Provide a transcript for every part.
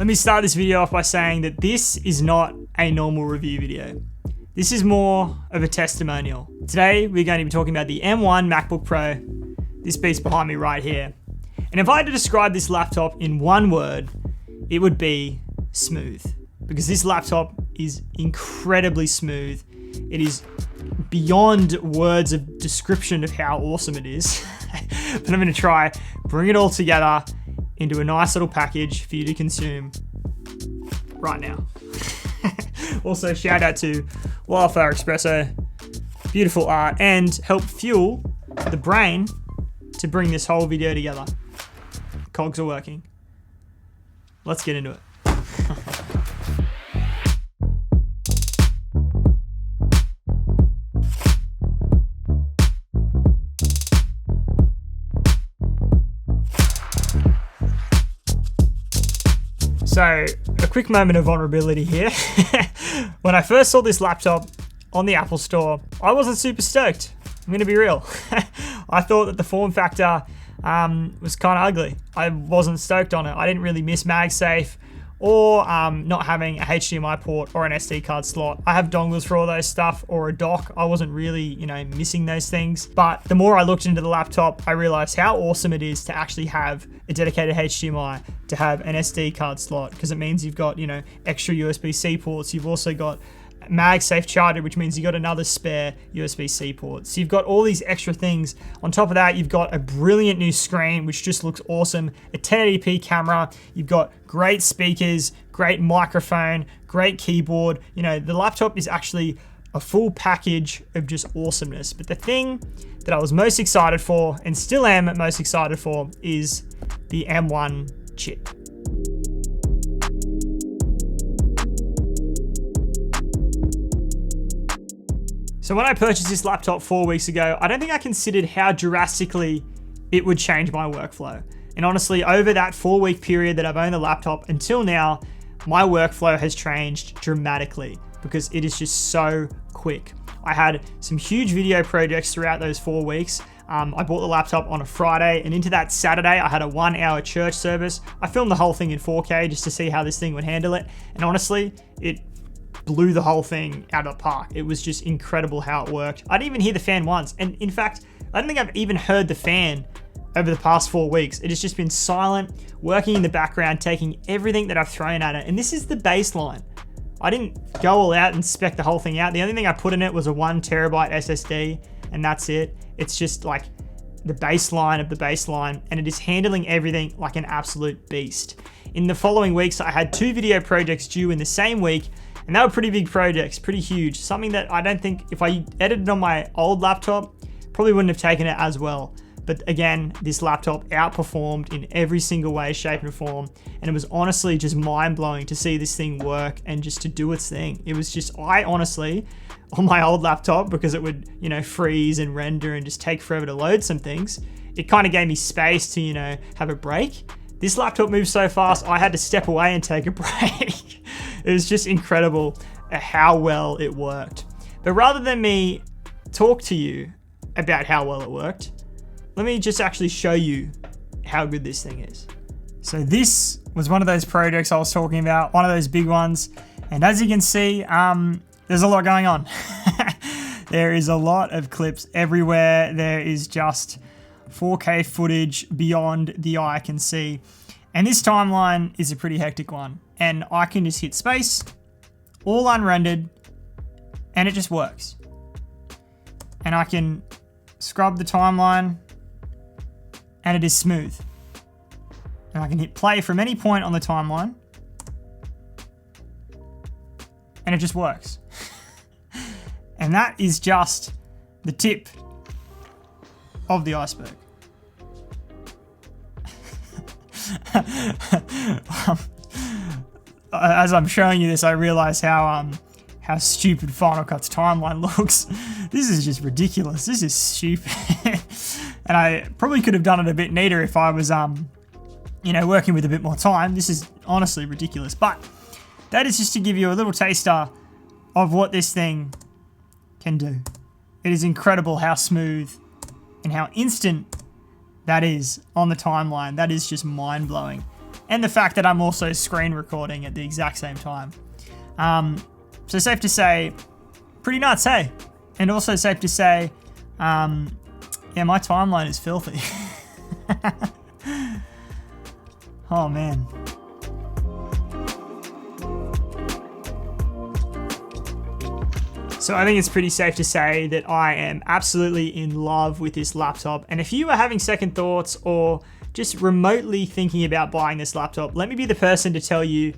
Let me start this video off by saying that this is not a normal review video. This is more of a testimonial. Today, we're going to be talking about the M1 MacBook Pro, this piece behind me right here. And if I had to describe this laptop in one word, it would be smooth. Because this laptop is incredibly smooth. It is beyond words of description of how awesome it is. But I'm going to try bring it all together into a nice little package for you to consume right now. Also, shout out to Wildfire Espresso, beautiful art, and help fuel the brain to bring this whole video together. Cogs are working. Let's get into it. So, a quick moment of vulnerability here. When I first saw this laptop on the Apple Store, I wasn't super stoked. I'm gonna be real. I thought that the form factor was kind of ugly. I wasn't stoked on it. I didn't really miss MagSafe or not having a HDMI port or an SD card slot. I have dongles for all those stuff or a dock. I wasn't really, missing those things. But the more I looked into the laptop, I realized how awesome it is to actually have a dedicated HDMI, to have an SD card slot, because it means you've got, extra USB-C ports. You've also got MagSafe charger, which means you got another spare USB-C port. So you've got all these extra things. On top of that, you've got a brilliant new screen, which just looks awesome. A 1080p camera. You've got great speakers, great microphone, great keyboard. The laptop is actually a full package of just awesomeness. But the thing that I was most excited for, and still am most excited for, is the M1 chip. So when I purchased this laptop 4 weeks ago, I don't think I considered how drastically it would change my workflow. And honestly, over that 4-week period that I've owned the laptop until now, my workflow has changed dramatically because it is just so quick. I had some huge video projects throughout those 4 weeks. I bought the laptop on a Friday, and into that Saturday, I had a 1-hour church service. I filmed the whole thing in 4K just to see how this thing would handle it. And honestly, it blew the whole thing out of the park. It was just incredible how it worked. I didn't even hear the fan once. And in fact, I don't think I've even heard the fan over the past 4 weeks. It has just been silent, working in the background, taking everything that I've thrown at it. And this is the baseline. I didn't go all out and spec the whole thing out. The only thing I put in it was a 1 terabyte SSD, and that's it. It's just like the baseline of the baseline, and it is handling everything like an absolute beast. In the following weeks, I had 2 video projects due in the same week, and they were pretty big projects, pretty huge. Something that I don't think, if I edited on my old laptop, probably wouldn't have taken it as well. But again, this laptop outperformed in every single way, shape, and form. And it was honestly just mind-blowing to see this thing work and just to do its thing. It was just, I honestly, on my old laptop, because it would, freeze and render and just take forever to load some things, it kind of gave me space to, have a break. This laptop moves so fast, I had to step away and take a break. It was just incredible how well it worked. But rather than me talk to you about how well it worked, let me just actually show you how good this thing is. So this was one of those projects I was talking about, one of those big ones. And as you can see, there's a lot going on. There is a lot of clips everywhere. There is just 4K footage beyond the eye can see. And this timeline is a pretty hectic one. And I can just hit space, all unrendered, and it just works. And I can scrub the timeline, and it is smooth. And I can hit play from any point on the timeline, and it just works. And that is just the tip of the iceberg. As I'm showing you this, I realize how stupid Final Cut's timeline looks. This is just ridiculous. This is stupid. And I probably could have done it a bit neater if I was, working with a bit more time. This is honestly ridiculous. But that is just to give you a little taster of what this thing can do. It is incredible how smooth and how instant that is on the timeline. That is just mind-blowing. and the fact that I'm also screen recording at the exact same time. So safe to say, pretty nuts, hey? And also safe to say, yeah, my timeline is filthy. Oh man. So I think it's pretty safe to say that I am absolutely in love with this laptop. And if you are having second thoughts or just remotely thinking about buying this laptop, let me be the person to tell you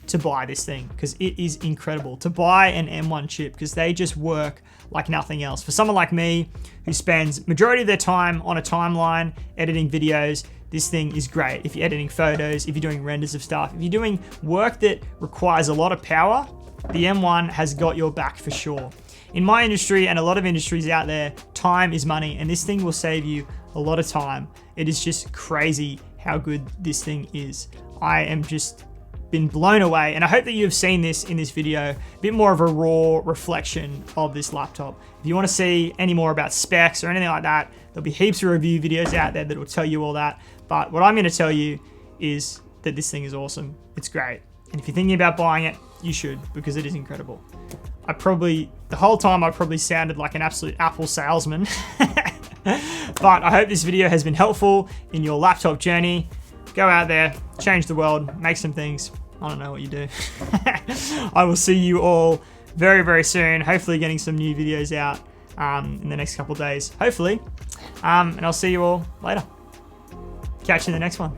to buy this thing, because it is incredible. To buy an M1 chip, because they just work like nothing else. For someone like me who spends majority of their time on a timeline editing videos, this thing is great. If you're editing photos, if you're doing renders of stuff, if you're doing work that requires a lot of power, the M1 has got your back for sure. In my industry and a lot of industries out there, time is money, and this thing will save you a lot of time. It is just crazy how good this thing is. I am just been blown away, and I hope that you've seen this in this video, a bit more of a raw reflection of this laptop. If you want to see any more about specs or anything like that, there'll be heaps of review videos out there that will tell you all that. But what I'm going to tell you is that this thing is awesome. It's great. And if you're thinking about buying it, you should, because it is incredible. The whole time I probably sounded like an absolute Apple salesman. But I hope this video has been helpful in your laptop journey. Go out there, change the world, make some things. I don't know what you do. I will see you all very, very soon. Hopefully getting some new videos out in the next couple of days. Hopefully. And I'll see you all later. Catch you in the next one.